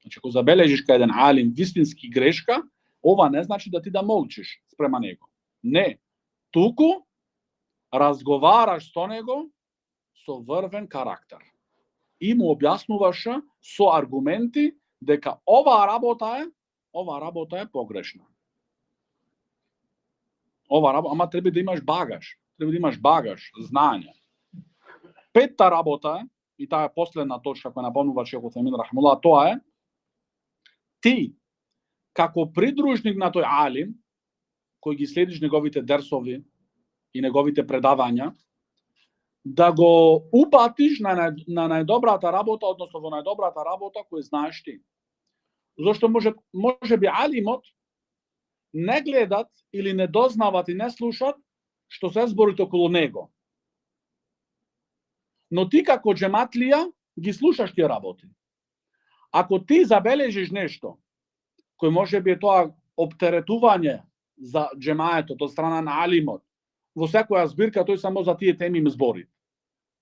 Значи, ако забележиш кај еден алим вистински грешка, ова не значи да ти да молчиш спрема него. Не. Туку разговараш со него со врвен карактер. И му објаснуваше со аргументи дека оваа работа е погрешна. Ама треба да имаш багаж, знаење. Петта работа, и таа е последна точка која напомнува Шейх Утајмин рахимахуллах, тоа е ти како придружник на тој алим, кој ги следиш неговите дерсови и неговите предавања, да го упатиш на најдобрата работа, односно во најдобрата работа кој знаеш ти. Зошто може би алимот не гледат или не дознават и не слушат што се зборите околу него. Но ти како джематлија ги слушаш тие работи. Ако ти забележиш нешто кој може би е тоа оптеретување за джемаетот од страна на алимот, во секоја збирка тој само за тие теми им збори,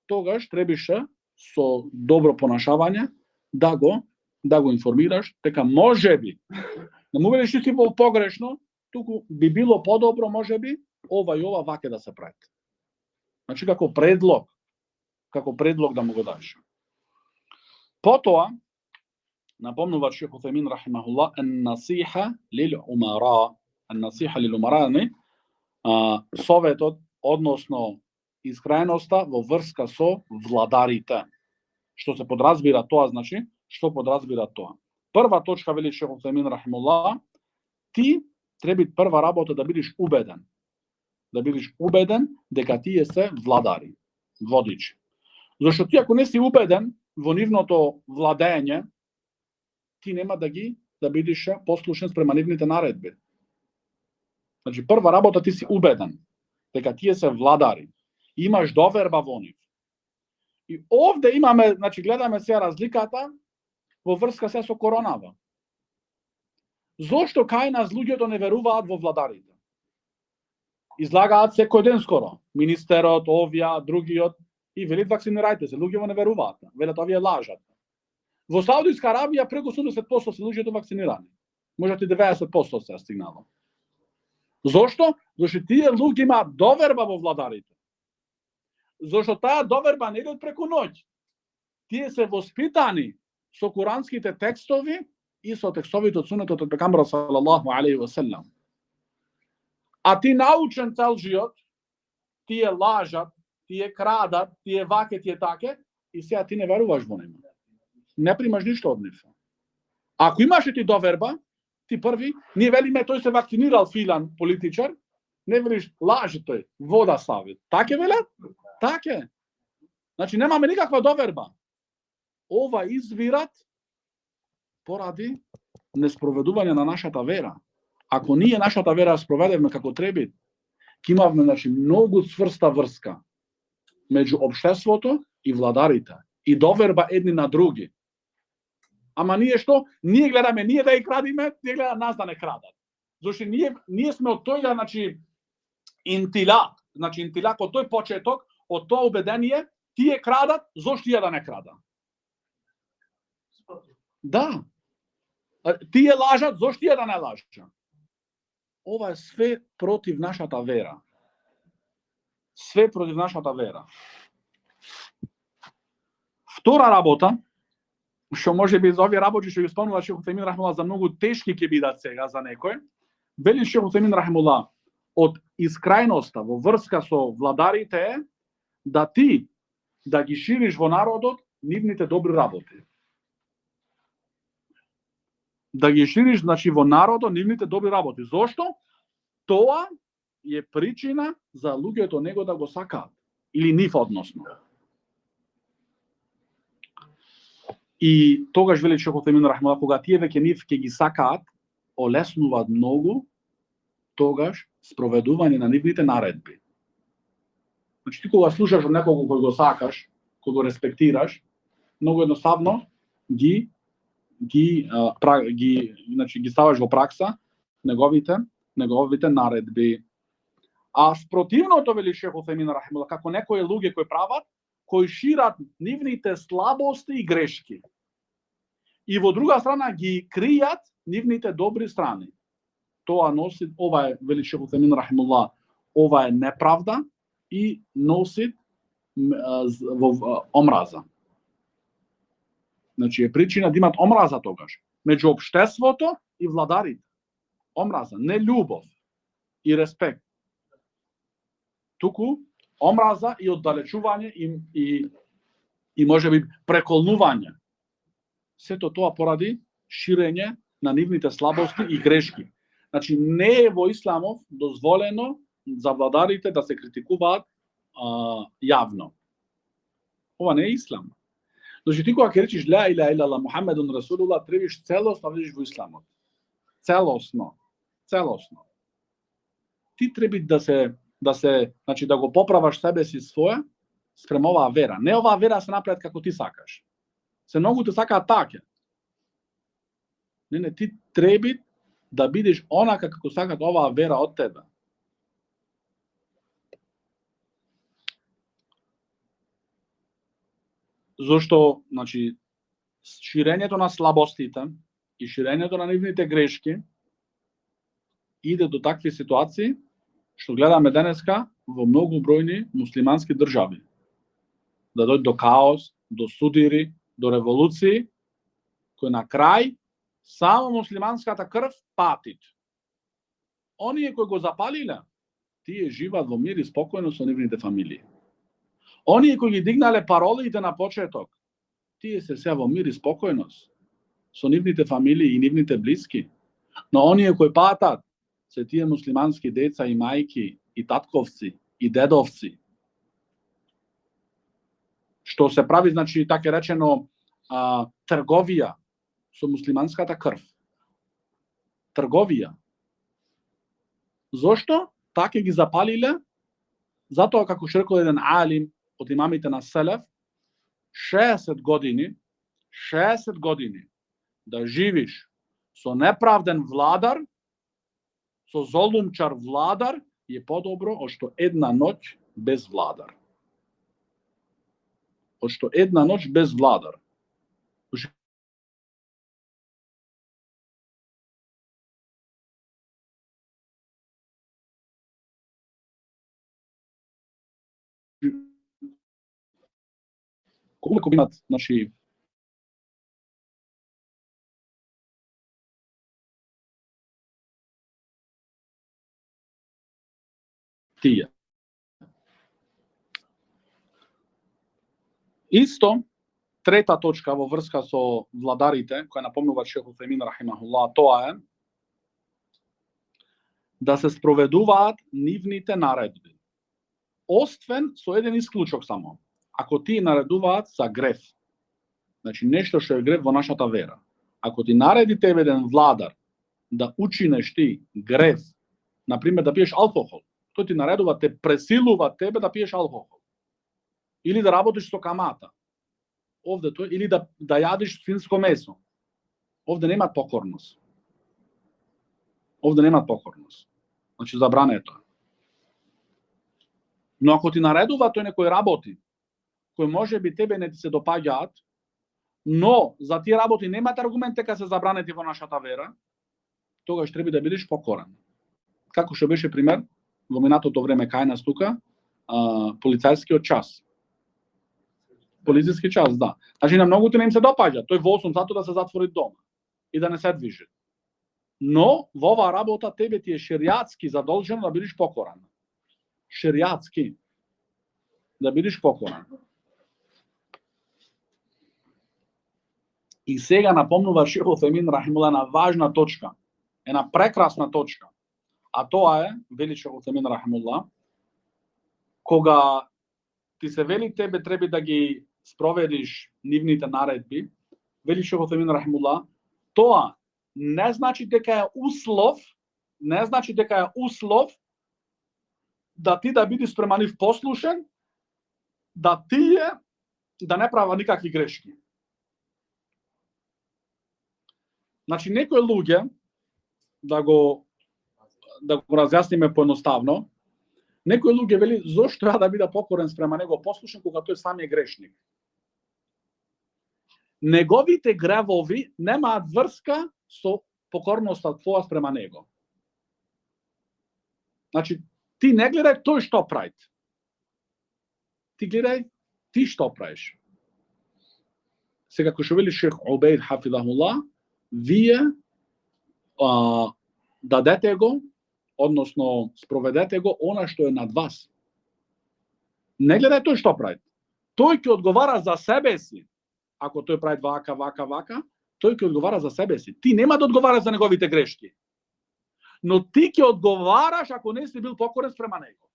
тогаш требаше со добро понашавање да го информираш дека можеби, не му велиш ти во погрешно, туку би било подобро можеби ова и ова ваке да се прави. Значи како предлог да му го даш. Потоа напомнува Шейх Утајмин рахимахуллах ан-насиха лил умара, советот, односно искреноста во врска со владарите. Што се подразбира тоа, значи, што подразбира тоа? Прва точка вели Шейх Утајмин рахимахуллах, ти треба прва работа да бидеш убеден. Да бидеш убеден дека тие се владари, водичи. Зашто ти ако не си убеден во нивното владење, ти нема да бидеш послушен спрема нивните наредби. Значи, прва работа ти си убеден дека тие се владари. Имаш доверба во нив. И овде имаме, значи, гледаме се разликата во врска се со коронава. Зошто кај нас луѓето не веруваат во владарите? Излагаат секој ден скоро. Министерот, овија, другиот, и велат вакцинирајте се. Луѓето не веруваат. Велат овие лажат. Во Саудиска Арабија преку 80% се луѓето вакцинирани. Можете 90% се стигнало. Зошто? Зашто тие луѓе имаат доверба во владарите. Зашто таа доверба не иде преку ноќ. Тие се воспитани со куранските текстови и со текстовите од сунетот од пегамберот салаллаху алейхи ва селем. А ти научен цел живот, тие лажат, тие крадат, тие ваке, тие таке, и сега ти не веруваш во нив. Не примаш ништо од нив. Ако имаш ти доверба, ти први, ние велиме тој се вакцинирал филан политичар, не велиш лажи тој, вода сави. Таке велат? Таке. Значи немаме никаква доверба. Ова извират поради неспроведување на нашата вера. Ако ние нашата вера спроведеме како треба, ќе имаме, значи, многу цврста врска меѓу општеството и владарите и доверба едни на други. Ама ние што? Ние гледаме ние да ја крадиме, тие гледат нас да не крадат. Зашто ние сме од тој, значи, интилак, значи интилак од тој почеток, од тоа убедение, тие крадат, зошто ја да не крада? Да. Тие лажат, зошто ја да не лажат? Ова е све против нашата вера. Све против нашата вера. Втора работа, што може би за овие работи што ги спомнува Шейх Утемин рахмуллах за многу тешки ќе бидат сега за некој, вели Шейх Утемин рахмуллах, од искрајноста во врска со владарите е да ти да ги шириш во народот нивните добри работи. Да ги шириш, значи, во народот нивните добри работи. Зошто? Тоа е причина за луѓето него да го сакаат. Или нив односно. И тогаш вели Шейх Утемин рахмуллах, кога тие веќе нив ќе ги сакаат, олеснуваат многу тогаш спроведување на нивните наредби. Значи, ти кога слушаш од некого кој го сакаш, кој го респектираш, многу едноставно ги ставаш во пракса неговите наредби. А спротивното, вели Шейх Утемин рахимуллах, како некои луѓе кои прават, кои шират нивните слабости и грешки. И во друга страна ги кријат нивните добри страни. Тоа носи, ова е, вели Шейх Утемин рахимуллах, ова е неправда и носи во омраза. Значи е причина да имат омраза тогаш меѓу општеството и владарите. Омраза, не љубов и респект. Туку омраза и оддалечување и можеби преколнување. Сето тоа поради ширење на нивните слабости и грешки. Значи не е во исламов дозволено за владарите да се критикуваат јавно. Ова не е ислам. Значи ти кога ќе речиш ла илаха илаллах Мухамедун Расулуллах, требаш целосно да влезеш во исламот. Целосно. Ти треба значи да го поправаш себе си своја спрема оваа вера. Не оваа вера се направи како ти сакаш. Се многу те сакаат така. Не, ти треба да бидеш онака како сакат оваа вера од тебе. Зошто, значи, ширењето на слабостите и ширењето на нивните грешки иде до такви ситуации што гледаме денеска во многу бројни муслимански држави. Да дојде до каос, до судири, до револуции, кои на крај само муслиманската крв патит. Оние кои го запалиле, тие живаат во мир и спокојно со нивните фамилии. Оние кои ги дигнале паролите на почеток, тие се сега во мир и спокојност со нивните фамилии и нивните блиски. Но оние кои патат, se tije muslimanski deca i majki i tatkovci i dedovci, što se pravi, znači, tako je rečeno, trgovija su muslimanskата krv. Trgovija. Zašto? Tako ги запалиле, затоа како што рекол еден алим од имамите на Селеф, 60 години да живиш со неправден владар, со золумчар владар, е подобро од што една ноќ без владар. Од што една ноќ без владар. Колку имат, значи, тие. Исто, трета точка во врска со владарите, која напомнува Шейх Утхајмин рахимахуллах, тоа е да се спроведуваат нивните наредби. Освен со еден исклучок само. Ако ти наредуваат за греф, значи нешто што е греф во нашата вера. Ако ти нареди тебе еден владар да учинеш ти греф, например да пиеш алкохол, тој ти наредува, те пресилува тебе да пиеш алкохол. Или да работиш со камата. Овде тој, или да јадиш свинско месо. Овде нема покорност. Овде нема покорност. Значи забране е тоа. Но ако ти наредува тој некој работи, кој може би тебе не ти се допаѓаат, но за тие работи немат аргумент дека се забранети во нашата вера, тогаш треба да бидеш покорен. Како што беше пример во минатото време кај нас тука, полицајскиот час. Полициски час, да. Значи на многуте не им се допаѓа, тој во 8 сато да се затвори дома и да не се движи. Но во оваа работа тебе ти е шеријатски задолжено да бидеш покорен. Шеријатски да бидеш покорен. И сега напомнува Шейх Утхајмин рахимуллах на важна точка, една прекрасна точка. А тоа е, вели Шейх Утхајмин рахимуллах, кога ти се вели тебе треба да ги спроведиш нивните наредби, вели Шейх Утхајмин рахимуллах, тоа не значи дека е услов, да ти да бидеш спрема нив послушен, да тие да не прават никакви грешки. Значи некои луѓе, да го разјасниме поедноставно, некои луѓе вели зошто ја да биде покорен спрема него послушен кога тој сам е грешник. Неговите гревови немаат врска со покорноста твоја спрема него. Значи ти не гледај тој што прави. Ти гледај ти што правиш. Сега кој што вели Шейх Убейд хафидахуллах, вие дадете го, односно спроведете го она што е над вас. Не гледај тој што прави. Тој ќе одговара за себе си. Ако тој прави вака, тој ќе одговара за себе си. Ти нема да одговараш за неговите грешки. Но ти ќе одговараш ако не си бил покорен спрема него.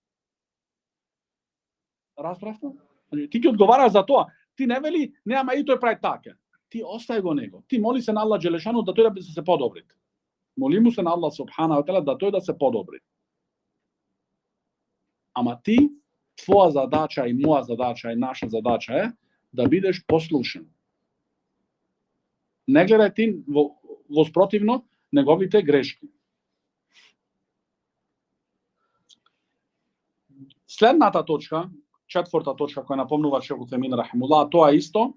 Разбравте? Ти ќе одговараш за тоа. Ти не вели, нема и тој прави така. Ти остај го него. Ти моли се на Аллах Джелешану да тој да се подобри. Моли му се на Аллах Субхана ва Таала да тој да се подобри. Ама ти, твоја задача и моја задача и наша задача е да бидеш послушен. Не гледај ти во спротивно неговите грешки. Следната точка, четврта точка која напомнува Шейх Утхајмин рахимуллах, тоа е исто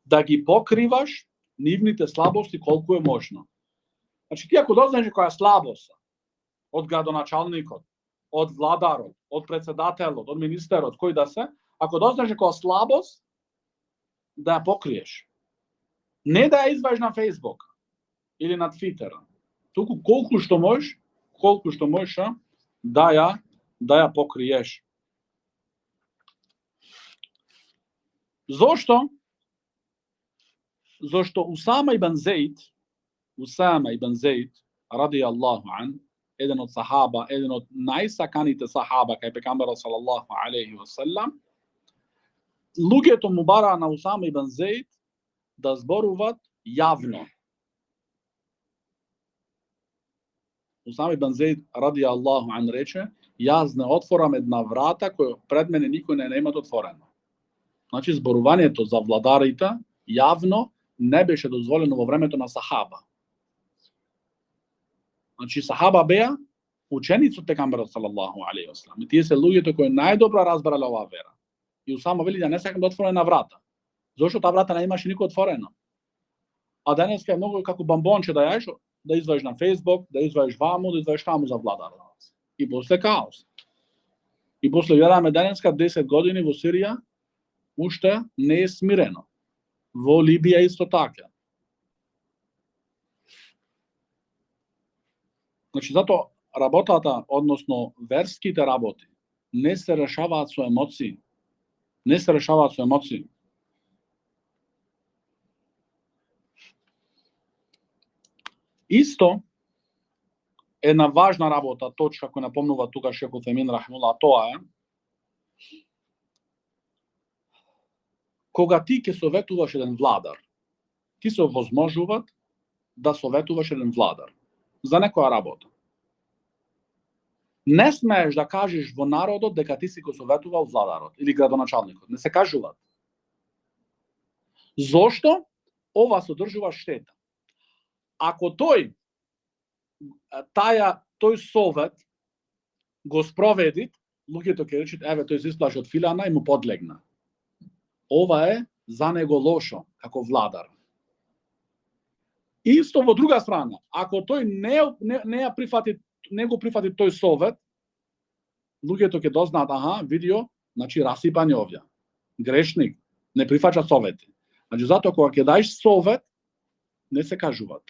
да ги покриваш нивните слабости колку е можно. Значи ти ако дознаеш која слабост од градоначалникот, од владарот, од председателот, од министерот, кој да се, ако дознаеш која слабост, да ја покриеш. Не да ја извадиш на Facebook или на Twitter, туку колку што можеш да ја покриеш. Зошто? Зошто Усама ибн Зейд ради Аллаху ан, еден од сахаба, еден од најсаканите сахаба кај пегамберот салаллаху алейхи ва селам, луѓето му бараа на Усама ибн Зейд да зборуваат јавно. Усама ибн Зейд ради Аллаху ан рече: јас не отворам една врата која пред мене никој не имат отворено. Значи зборувањето за владарите јавно не беше дозволено во времето на сахаба. Значи сахаба беа ученици од пегамберот салаллаху алейхи ва селам. И тие се луѓето кои најдобро разбрале оваа вера. И Усама вели да не сакам да отворам една врата. Зошто таа врата не имаше никој отворено? А денеска е многу како бамбонче да јаеш, да извадиш на Facebook, да извадиш ваму, да извадиш таму за владарот. И после каос. И после гледаме денеска 10 години во Сирија уште не е смирено. Во Либија исто така. Значи затоа работата, односно верските работи, не се решаваат со емоции. Не се решаваат со емоции. Исто, една важна работа, точка која напомнува тука Шейх Утемин рахимуллах, тоа е кога ти ќе советуваш еден владар, ти се овозможуваат да советуваш еден владар за некоја работа. Не смееш да кажеш во народот дека ти си го советувал владарот или градоначалникот. Не се кажуваат. Зошто? Ова содржува штета. Ако тој совет го спроведи, луѓето ќе речат, еве тој се исплаши од филана и му подлегна. Ова е за него лошо како владар. Исто во друга страна, ако тој не го прифати тој совет, луѓето ќе дознаат, видио, значи расипање овде. Грешник, не прифаќа совети. Значи затоа кога ќе даеш совет, не се кажуваат.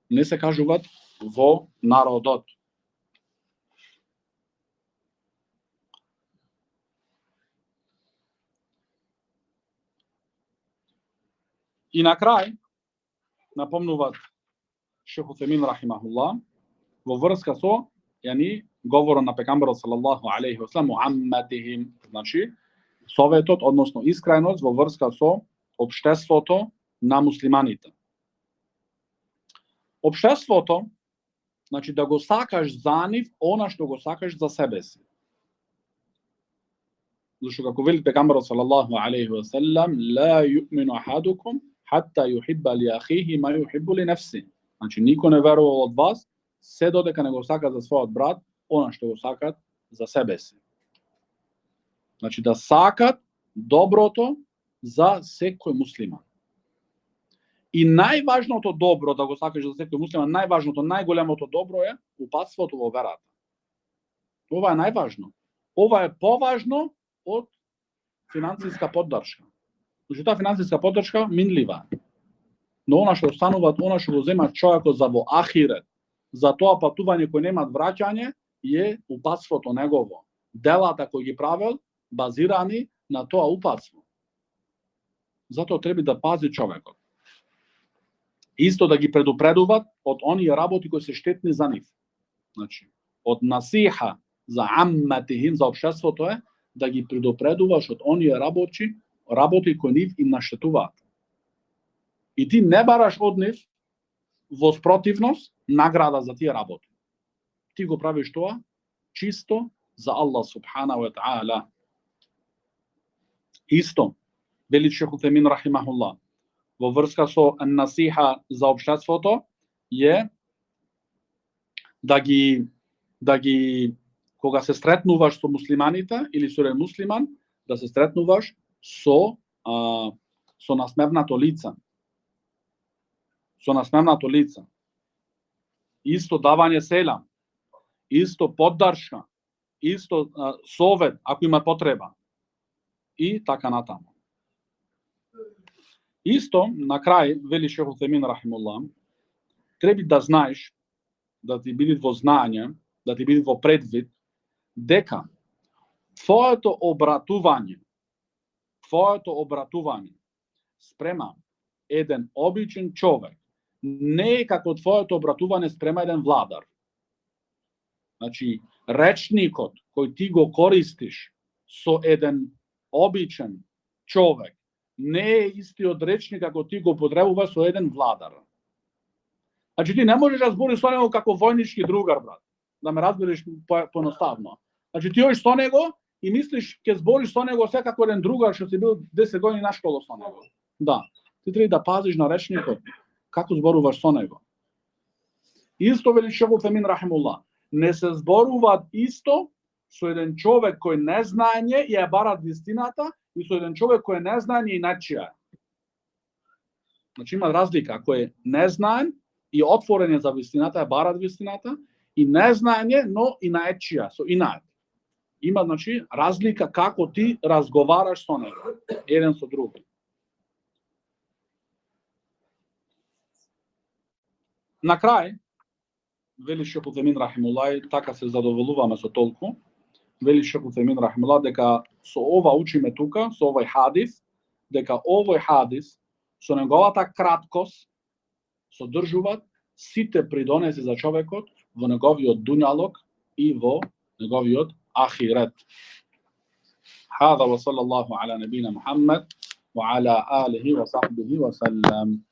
Не се кажуваат во народот. И на крај напомнуваат Шейх Утемин рахимахуллах во врска со говорот на пегамберот салаллаху алейхи ва селам муамматихим, значи советот, односно искреност во врска со општеството на муслиманите. Општеството, значи да го сакаш за нив она што го сакаш за себе си. Зашто како вели пегамберот салаллаху алейхи ва селам, ла ю'мину ахадукум хатта юхибба ли ахихи ма юхиббу ли нефси. Значи никој не верува од вас се додека не го сака за својот брат она што го сакат за себе си. Значи да сакат доброто за секој муслиман. И најважното добро да го сакаш за секој муслиман, најважното, најголемото добро е упатството во верата. Ова е најважно. Ова е поважно од финансиска поддршка. Значи таа финансиска поддршка минлива. Но она што остануваат, она што го земат човекот за во ахирет, за тоа патување кој немат враќање, е упатството негово. Делата кои ги правел базирани на тоа упатство. Затоа треба да пази човекот. Исто да ги предупредуваат од оние работи кои се штетни за нив. Значи, од насиха за амматихим, за општеството е да ги предупредуваш од оние работи кои нив им наштетуваат. И ти не бараш од нив во спротивност награда за тие работи. Ти го правиш тоа чисто за Аллах субхана ва таала. Исто, вели Шейх Утемин рахимахуллах, во врска со насиха за општеството е да ги кога се сретнуваш со муслиманите или со еден муслиман, да се сретнуваш со насмевнато лице. Со насмевнато лице. Исто давање селам, исто поддршка, исто совет ако има потреба. И така натаму. Исто, на крај, вели Шейх Утемин рахимуллах, треба да знаеш, да ти биде во знање, да ти биде во предвид, дека твоето обратување спрема еден обичен човек не е како твоето обратување спрема еден владар. Znači, rečnikot koji ti go koristiš so jedan običan čovek, ne je isti od rečnika koji ti go upotrebuješ so jedan vladar. Znači, ti ne možeš razgovoriti s onego kako vojnički drugar, brat. Da me razberiš ponostavno. Znači, ti hoćeš s onego i misliš ke zboriš s onego sve kako jedan drugar što si bil 10 godina na školu s onego. Da. Ti treba da paziš na rečnikot kako zboruvaš s onego. Isto veli Šejh Uthaymeen rahimullah. Ne se zboruva isto so jedan čovek koji neznanje je barat vistinata i so jedan čovek koji neznanje i načija. Znači ima razlika. Ako je neznan i otvoren je za vistinata, je barat vistinata, i neznanje, no i načija, so inat. Ima znači razlika kako ti razgovaraš s onim, jedan sa drugim. Na kraj, veli Šejh Uthaymeen rahimullah, така се задоволуваме со толку, вели Шейх Утhaymeen rahimullah, дека со ова учиме тука, со овој хадис, дека овој хадис, со неговата краткост, содржува сите придонеси за човекот во неговиот дуњалог и во неговиот ахирет. هذا وصلى الله على نبينا محمد وعلى آله وصحبه وسلم.